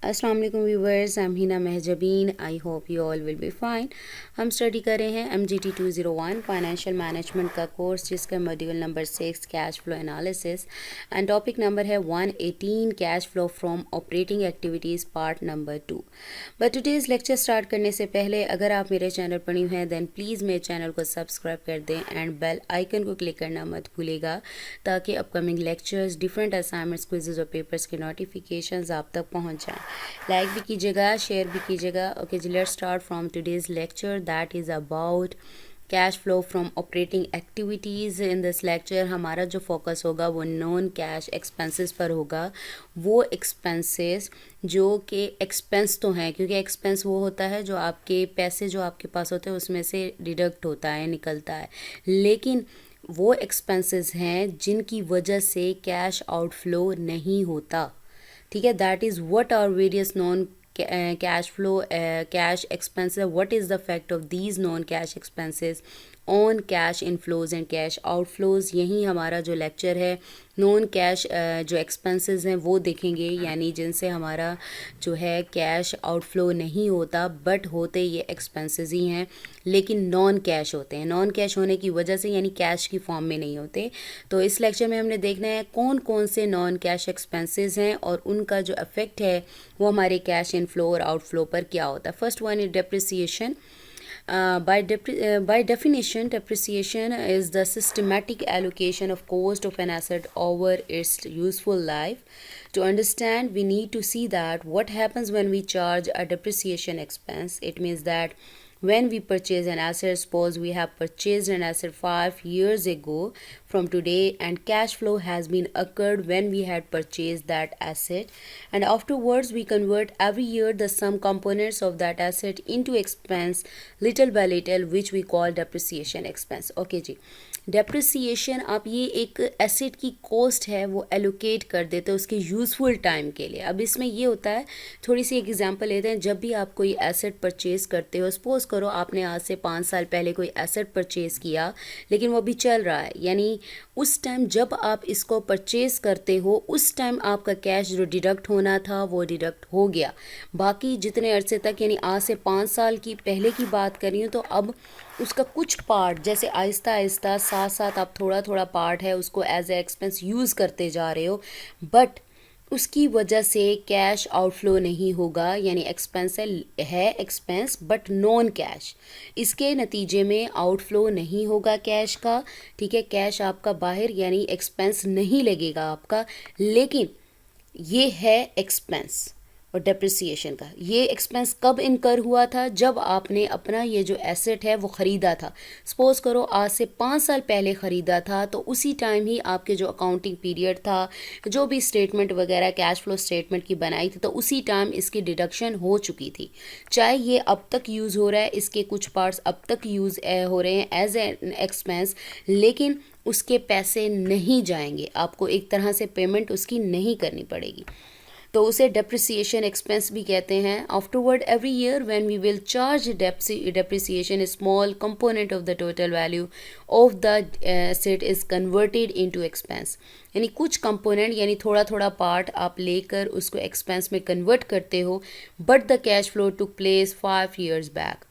अस्सलाम वालेकुम viewers, I am Hina Mahjabeen. I hope you all will be fine. हम study कर रहे हैं MGT 201 फाइनेंशियल मैनेजमेंट का कोर्स, जिसका module number 6 cash flow analysis and topic number है 118 cash flow from operating activities part number 2। But today's lecture start करने से पहले अगर आप मेरे चैनल पर न्यू हैं देन प्लीज़ मेरे चैनल को सब्सक्राइब कर दें एंड बेल आइकन को क्लिक करना मत भूलिएगा, ताकि upcoming lectures, different assignments, quizzes और पेपर्स के नोटिफिकेशंस आप तक पहुंच जाएं। लाइक भी कीजिएगा, शेयर भी कीजिएगा। ओके जी, let's start from today's lecture that is about cash flow from operating activities. In this lecture हमारा जो फोकस होगा वो नॉन कैश एक्सपेंसेस पर होगा। वो एक्सपेंसेस जो कि एक्सपेंस तो हैं, क्योंकि एक्सपेंस वो होता है जो आपके पैसे जो आपके पास होते हैं उसमें से डिडक्ट होता है, निकलता है, लेकिन वो एक्सपेंसेस हैं जिनकी वजह से कैश आउटफ्लो नहीं होता। ठीक है, that is what are various non cash flow cash expenses, what is the effect of these non cash expenses on cash inflows and cash outflows. यही हमारा जो लेक्चर है नॉन कैश जो एक्सपेंसेस हैं वो देखेंगे, यानी जिनसे हमारा जो है कैश आउटफ्लो नहीं होता, बट होते ये एक्सपेंसेस ही हैं, लेकिन नॉन कैश होते हैं। नॉन कैश होने की वजह से यानी कैश की फॉर्म में नहीं होते। तो इस लेक्चर में हमने देखना है कौन कौन से नॉन कैश एक्सपेंसेस हैं और उनका जो इफेक्ट है वो हमारे कैश इनफ्लो और आउटफ्लो पर क्या होता है। First one is depreciation. By definition, depreciation is the systematic allocation of cost of an asset over its useful life. To understand, we need to see that what happens when we charge a depreciation expense. It means that when we purchase an asset, suppose we have purchased an asset 5 years ago from today, and cash flow has been occurred when we had purchased that asset, and afterwards we convert every year the sum components of that asset into expense little by little, which we call depreciation expense. Okay ji, depreciation आप ये एक asset की cost है वो allocate कर देते हैं उसके यूज़फुल टाइम के लिए। अब इसमें ये होता है, थोड़ी सी एक एग्जांपल लेते हैं। जब भी आप कोई एसेट परचेज़ करते हो, सपोज़ करो आपने आज से 5 साल पहले कोई एसेट परचेज़ किया, लेकिन वो अभी चल रहा है, यानी उस टाइम जब आप इसको परचेज़ करते हो उस टाइम आपका कैश जो डिडक्ट होना था वो डिडक्ट हो गया। बाकी जितने अरसे तक, यानी आज से 5 साल की पहले की बात कर रही हूँ, तो अब उसका कुछ पार्ट जैसे आहिस्ता आहिस्ता साथ साथ आप थोड़ा थोड़ा पार्ट है उसको एज ए एक्सपेंस यूज़ करते जा रहे हो, बट उसकी वजह से कैश आउटफ्लो नहीं होगा, यानी एक्सपेंस है एक्सपेंस बट नॉन कैश। इसके नतीजे में आउटफ्लो नहीं होगा कैश का। ठीक है, कैश आपका बाहर यानी एक्सपेंस नहीं लगेगा आपका, लेकिन ये है एक्सपेंस। और डेप्रिसिएशन का ये एक्सपेंस कब इनकर हुआ था? जब आपने अपना ये जो एसेट है वो ख़रीदा था। सपोज़ करो आज से 5 साल पहले ख़रीदा था, तो उसी टाइम ही आपके जो अकाउंटिंग पीरियड था, जो भी स्टेटमेंट वगैरह कैश फ्लो स्टेटमेंट की बनाई थी, तो उसी टाइम इसकी डिडक्शन हो चुकी थी। चाहे ये अब तक यूज़ हो रहा है, इसके कुछ पार्ट्स अब तक यूज़ हो रहे हैं एज एन एक्सपेंस, लेकिन उसके पैसे नहीं जाएंगे, आपको एक तरह से पेमेंट उसकी नहीं करनी पड़ेगी, तो उसे डेप्रिसिएशन एक्सपेंस भी कहते हैं। Afterward every year when we will charge depreciation, a small component of the total value of the asset is converted into expense, यानी कुछ कंपोनेंट यानी थोड़ा थोड़ा पार्ट आप लेकर उसको एक्सपेंस में कन्वर्ट करते हो। But the cash flow took place 5 years back,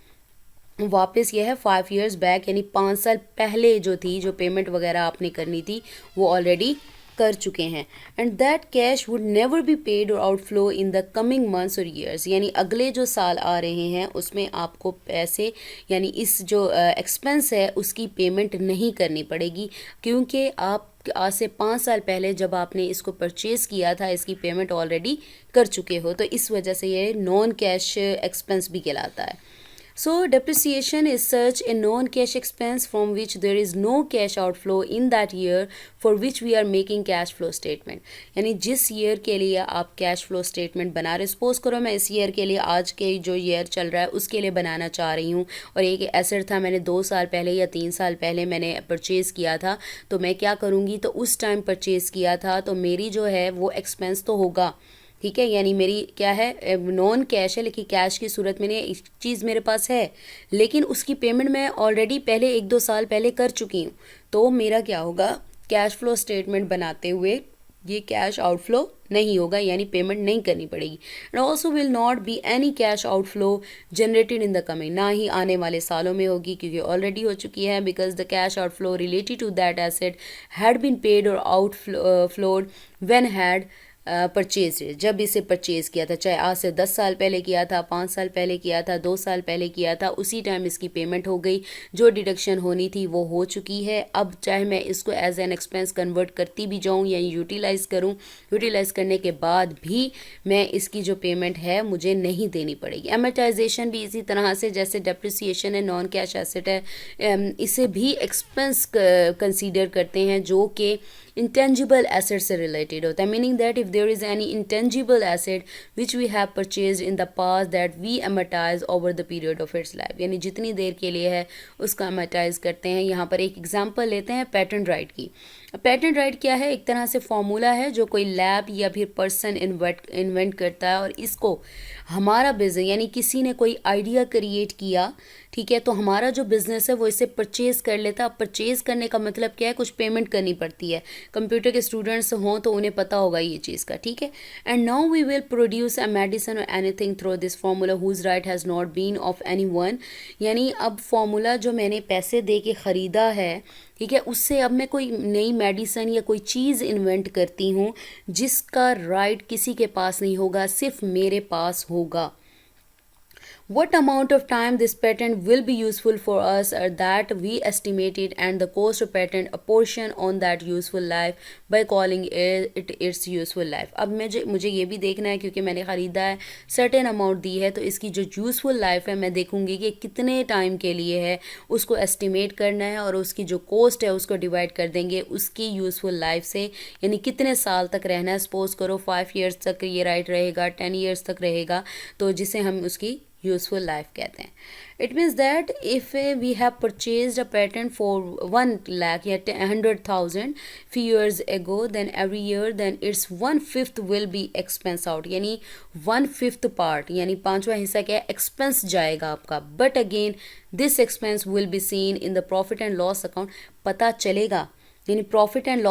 वापस यह है 5 years बैक, यानी 5 साल पहले जो थी, जो पेमेंट वगैरह आपने करनी थी वो ऑलरेडी कर चुके हैं। And that cash would never be paid और outflow in the coming months और ईयर्स, यानी अगले जो साल आ रहे हैं उसमें आपको पैसे यानी इस जो एक्सपेंस है उसकी पेमेंट नहीं करनी पड़ेगी, क्योंकि आप आज से 5 साल पहले जब आपने इसको परचेज़ किया था इसकी पेमेंट ऑलरेडी कर चुके हो, तो इस वजह से ये नॉन कैश एक्सपेंस भी कहलाता है। So depreciation is such a non-cash expense from which there is no cash outflow in that year for which we are making cash flow statement, यानी जिस ईयर के लिए आप कैश फ्लो स्टेटमेंट बना रहे, सपोज करो मैं इस ईयर के लिए, आज के जो ईयर चल रहा है उसके लिए बनाना चाह रही हूँ, और एक एसेट था मैंने 2 साल पहले या 3 साल पहले मैंने परचेज़ किया था, तो मैं क्या करूँगी, तो उस टाइम परचेज़ किया था तो मेरी जो है वो एक्सपेंस तो होगा। ठीक है, यानी मेरी क्या है, नॉन कैश है, लेकिन कैश की सूरत में एक चीज़ मेरे पास है, लेकिन उसकी पेमेंट मैं ऑलरेडी पहले 1-2 साल पहले कर चुकी हूँ। तो मेरा क्या होगा, कैश फ्लो स्टेटमेंट बनाते हुए ये कैश आउटफ्लो नहीं होगा, यानी पेमेंट नहीं करनी पड़ेगी। And also will not be any cash outflow generated in the coming, ना ही आने वाले सालों में होगी क्योंकि ऑलरेडी हो चुकी है, because the cash outflow related to that asset had been paid और आउटफ्लोड व्हेन हैड परचेज, जब इसे परचेज़ किया था, चाहे आज से 10 साल पहले किया था, 5 साल पहले किया था, 2 साल पहले किया था, उसी टाइम इसकी पेमेंट हो गई, जो डिडक्शन होनी थी वो हो चुकी है। अब चाहे मैं इसको एज एन एक्सपेंस कन्वर्ट करती भी जाऊँ या यूटिलाइज़ करूँ, यूटिलाइज़ करने के बाद भी मैं इसकी जो पेमेंट है मुझे नहीं देनी पड़ेगी। एमोटाइजेशन भी इसी तरह से, जैसे डेप्रिसिएशन है, नॉन कैश एसेट है, इसे भी एक्सपेंस कंसीडर करते हैं जो कि इंटेंजिबल एसेट से रिलेटेड होता है, meaning that if there is any intangible asset which we have purchase in the past that we amortise over the period of its life, यानी जितनी देर के लिए है उसका एमोटाइज करते हैं। यहाँ पर एक एग्जांपल लेते हैं पेटेंट राइट की। पेटेंट राइट क्या है? एक तरह से फॉर्मूला है जो कोई लैब या फिर पर्सन इन्वेंट करता है, और इसको हमारा बिजनेस यानी किसी ने कोई आइडिया क्रिएट किया, ठीक है, तो हमारा जो बिजनेस है वो इसे परचेज कर लेता है। परचेज करने का मतलब क्या है? कुछ पेमेंट करनी पड़ती है। कंप्यूटर के स्टूडेंट्स हों तो उन्हें पता होगा ये चीज़ का, ठीक है। And now we will produce a medicine और anything through this formula whose right has not been of any one, यानी अब फार्मूला जो मैंने पैसे दे के ख़रीदा है, ठीक है, उससे अब मैं कोई नई मेडिसिन या कोई चीज़ इन्वेंट करती हूँ जिसका राइट किसी के पास नहीं होगा, सिर्फ मेरे पास होगा। What amount of time this patent will be useful for us are that we estimate it, and the cost of patent a portion on that useful life by calling it its useful life। अब मुझे ये भी देखना है, क्योंकि मैंने ख़रीदा है, सर्टेन अमाउंट दी है, तो इसकी जो यूज़फुल लाइफ है मैं देखूंगी कि कितने टाइम के लिए है, उसको एस्टिमेट करना है, और उसकी जो कॉस्ट है उसको डिवाइड कर देंगे उसकी यूज़फुल लाइफ से, यानी कितने साल तक रहना है। सपोज करो 5 ईयर्स तक ये राइट रहेगा, 10 ईयर्स तक रहेगा, तो जिसे हम उसकी यूजफुल लाइफ कहते हैं। It means that if we have purchase a patent for 1 lakh या 100,000 few years ago, then every year then its 1/5 will be expense out, यानी 1/5 पार्ट यानी 5वां हिस्सा क्या है? एक्सपेंस जाएगा आपका। But again this expense will be seen in the profit and loss account, पता चलेगा, यानी प्रॉफिट एंड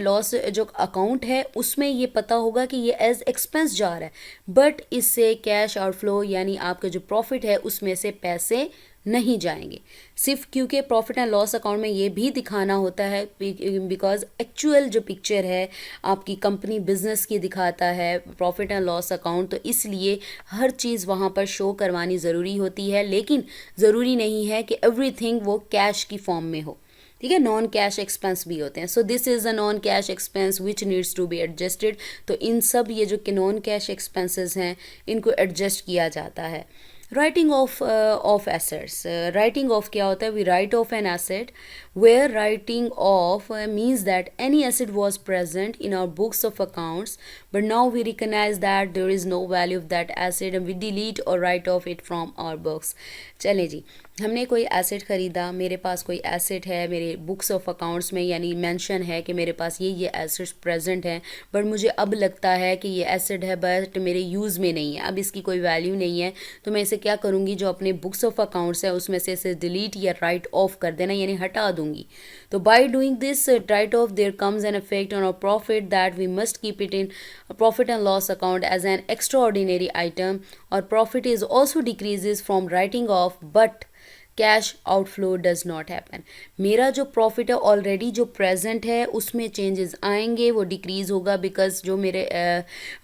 लॉस जो अकाउंट है उसमें ये पता होगा कि ये एज एक्सपेंस जा रहा है, बट इससे कैश आउटफ्लो यानी आपका जो प्रॉफिट है उसमें से पैसे नहीं जाएंगे, सिर्फ क्योंकि प्रॉफिट एंड लॉस अकाउंट में ये भी दिखाना होता है, बिकॉज एक्चुअल जो पिक्चर है आपकी कंपनी बिजनेस की दिखाता है प्रॉफिट एंड लॉस अकाउंट, तो इसलिए हर चीज़ वहाँ पर शो करवानी ज़रूरी होती है, लेकिन ज़रूरी नहीं है कि एवरीथिंग वो कैश की फॉर्म में हो, ठीक है। नॉन कैश एक्सपेंस भी होते हैं। So this is a non cash expense which needs to be adjusted. तो इन सब ये जो कि नॉन कैश एक्सपेंसेस हैं इनको एडजस्ट किया जाता है। Writing off assets, writing off क्या होता है? We write off an asset where writing off means that any asset was present in our books of accounts, but now we recognize that there is no value of that asset and we delete or write off it from our books। चलें जी, हमने कोई asset ख़रीदा, मेरे पास कोई asset है, मेरे books of accounts में यानी मेंशन है कि मेरे पास ये एसेट्स प्रेजेंट हैं, बट मुझे अब लगता है कि ये एसेट है बट मेरे यूज़ में नहीं है, अब इसकी कोई वैल्यू नहीं है, तो मैं इसे क्या करूँगी? जो अपने बुक्स ऑफ अकाउंट्स है उसमें से इसे डिलीट या राइट ऑफ कर देना, यानी हटा दूँगी। तो by doing this write off there comes an effect on our profit that we must keep it in profit and loss account as an extraordinary item, और profit is also decreases from writing off, but cash outflow does not happen. मेरा जो profit है already जो present है उसमें changes आएंगे, वो decrease होगा, बिकॉज जो मेरे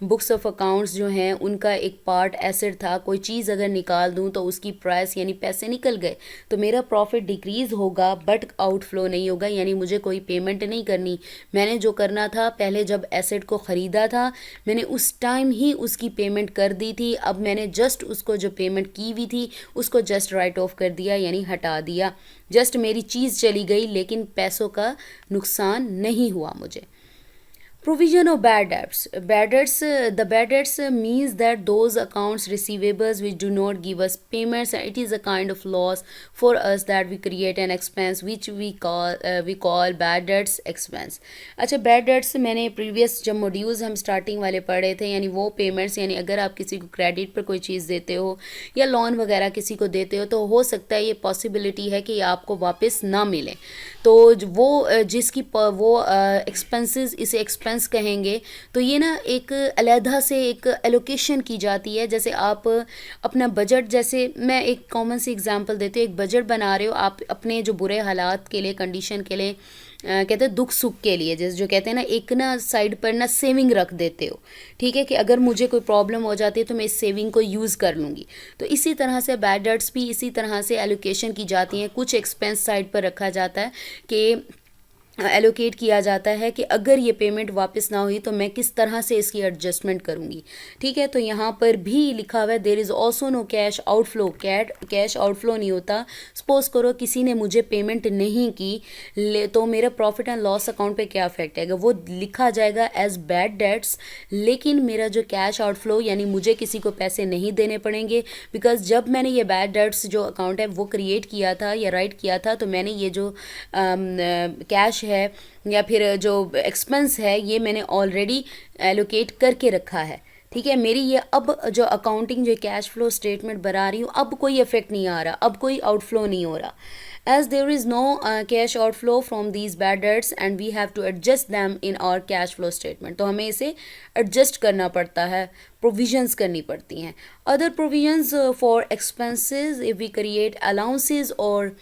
बुक्स ऑफ अकाउंट्स जो हैं उनका एक पार्ट एसेट था, कोई चीज़ अगर निकाल दूं तो उसकी प्राइस यानी पैसे निकल गए, तो मेरा प्रॉफिट डिक्रीज़ होगा बट आउटफ्लो नहीं होगा, यानी मुझे कोई पेमेंट नहीं करनी। मैंने जो करना था पहले जब एसेट को ख़रीदा था मैंने उस टाइम ही उसकी पेमेंट कर दी थी, अब मैंने जस्ट उसको जो पेमेंट की हुई थी उसको जस्ट राइट ऑफ कर दिया, यानी हटा दिया। जस्ट मेरी चीज़ चली गई लेकिन पैसों का नुकसान नहीं हुआ मुझे। Provision of bad debts. The bad debts means that those accounts receivables which do not give us payments, and it is a kind of loss for us that we create an expense which we call bad debts expense। अच्छा, bad debts मैंने previous जब modules हम starting वाले पढ़े थे, यानी वो payments, यानी अगर आप किसी को क्रेडिट पर कोई चीज़ देते हो या लोन वगैरह किसी को देते हो तो हो सकता है ये पॉसिबिलिटी है कि आपको वापस ना मिले, तो वो जिसकी वो एक्सपेंसेस, इसे एक्सपेंस एक्सपेंस कहेंगे तो ये ना एक अलहदा से एक एलोकेशन की जाती है। जैसे आप अपना बजट, जैसे मैं एक कॉमन सी एग्जांपल देती हूँ, एक बजट बना रहे हो आप अपने जो बुरे हालात के लिए, कंडीशन के लिए, कहते हैं दुख सुख के लिए, जैसे जो कहते हैं ना, एक ना साइड पर ना सेविंग रख देते हो, ठीक है, कि अगर मुझे कोई प्रॉब्लम हो जाती है तो मैं इस सेविंग को यूज़ कर लूँगी। तो इसी तरह से बैड डेट्स भी इसी तरह से एलोकेशन की जाती हैं। कुछ एक्सपेंस साइड पर रखा जाता है कि एलोकेट किया जाता है कि अगर ये पेमेंट वापस ना हुई तो मैं किस तरह से इसकी एडजस्टमेंट करूँगी, ठीक है। तो यहाँ पर भी लिखा हुआ है there is also no cash outflow. Cash outflow नहीं होता। सपोज करो किसी ने मुझे पेमेंट नहीं की तो मेरा प्रॉफिट एंड लॉस अकाउंट पे क्या इफेक्ट आएगा, वो लिखा जाएगा एज बैड डेट्स। लेकिन मेरा जो कैश आउटफ्लो, यानी मुझे किसी को पैसे नहीं देने पड़ेंगे, बिकॉज जब मैंने ये बैड डेट्स जो अकाउंट है वो क्रिएट किया था या राइट किया था, तो मैंने ये जो कैश है या फिर जो एक्सपेंस है ये मैंने ऑलरेडी एलोकेट करके रखा है, ठीक है। मेरी ये अब जो अकाउंटिंग जो कैश फ्लो स्टेटमेंट बना रही हूँ, अब कोई इफेक्ट नहीं आ रहा, अब कोई आउटफ्लो नहीं हो रहा। As there is no cash outflow from these bad debts and we have to adjust them in our cash flow statement. तो हमें इसे एडजस्ट करना पड़ता है, प्रोविजंस करनी पड़ती हैं। Other provisions for expenses, if we create allowances और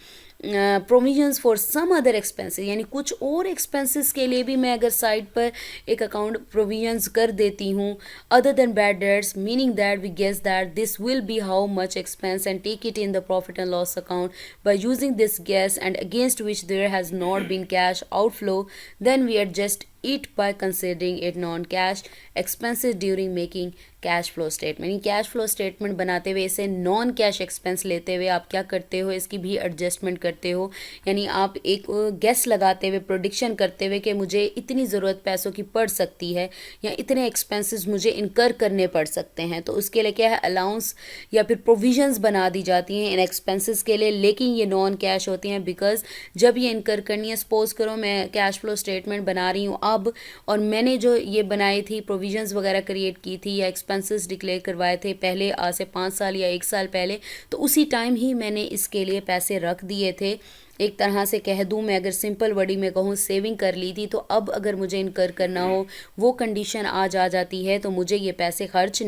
provisions for some other expenses, यानी कुछ और एक्सपेंसेस के लिए भी मैं अगर साइड पर एक अकाउंट प्रोविजंस कर देती हूँ other than bad debts, meaning that we guess that this will be how much expense and take it in the profit and loss account by using this guess and against which there has not been cash outflow, then we adjust it by considering it non-cash expenses during making cash flow statement. Cash flow statement बनाते हुए इसे non cash expense लेते हुए आप क्या करते हो, इसकी भी एडजस्टमेंट करते हो। यानी आप एक गेस लगाते हुए, प्रोडिक्शन करते हुए कि मुझे इतनी ज़रूरत पैसों की पड़ सकती है या इतने एक्सपेंसेस मुझे इनकर करने पड़ सकते हैं, तो उसके लिए क्या है, अलाउंस या फिर प्रोविजंस बना दी जाती हैं इन एक्सपेंसेस के लिए। लेकिन ये नॉन कैश होती हैं बिकॉज जब ये इनकर करनी है, सपोज करो मैं कैश फ्लो स्टेटमेंट बना रही हूँ अब, और मैंने जो ये बनाई थी प्रोविजंस वगैरह क्रिएट की थी या एक्सपेंसेस डिक्लेयर करवाए थे पहले, आज से 5 साल या 1 साल पहले, तो उसी टाइम ही मैंने इसके लिए पैसे रख दिए थे। एक तरह से कह दूं, मैं अगर सिंपल वर्डिंग में कहूँ, सेविंग कर ली थी। तो अब अगर मुझे इनकर करना हो, वो कंडीशन आज आ जाती है, तो मुझे ये पैसे खर्च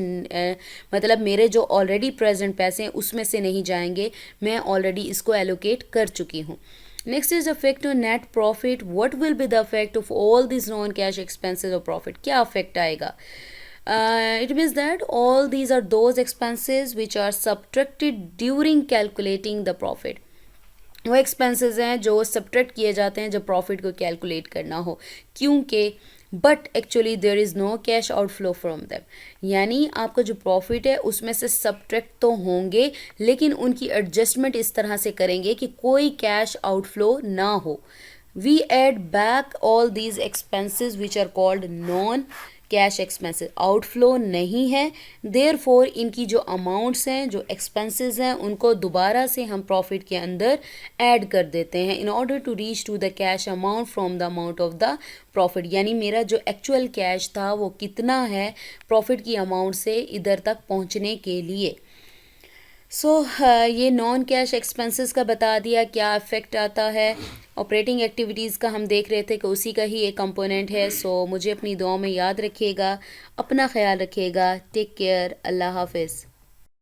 मतलब मेरे जो ऑलरेडी प्रेजेंट पैसे हैं उसमें से नहीं जाएंगे, मैं ऑलरेडी इसको एलोकेट कर चुकी हूँ। Next is effect on net profit. What will be the effect of all these non-cash expenses or profit? क्या effect आएगा? It means that all these are those expenses which are subtracted during calculating the profit. वो expenses हैं जो subtract किए जाते हैं जब profit को कैलकुलेट करना हो, क्योंकि but actually there is no cash outflow from them, यानी आपका जो प्रॉफिट है उसमें से सब्ट्रैक्ट तो होंगे लेकिन उनकी एडजस्टमेंट इस तरह से करेंगे कि कोई कैश आउटफ्लो ना हो। We add back all these expenses which are called non cash expenses, outflow नहीं है, देयरफॉर इनकी जो अमाउंट्स हैं, जो एक्सपेंसेस हैं, उनको दोबारा से हम प्रॉफिट के अंदर ऐड कर देते हैं in order to reach to the cash amount from the amount of the profit. यानी मेरा जो एक्चुअल कैश था वो कितना है प्रॉफिट की अमाउंट से इधर तक पहुंचने के लिए। ये नॉन कैश एक्सपेंसेस का बता दिया क्या इफ़ेक्ट आता है। ऑपरेटिंग एक्टिविटीज़ का हम देख रहे थे कि उसी का ही एक कंपोनेंट है। मुझे अपनी दुआओं में याद रखिएगा, अपना ख्याल रखिएगा। टेक केयर, अल्लाह हाफिज़।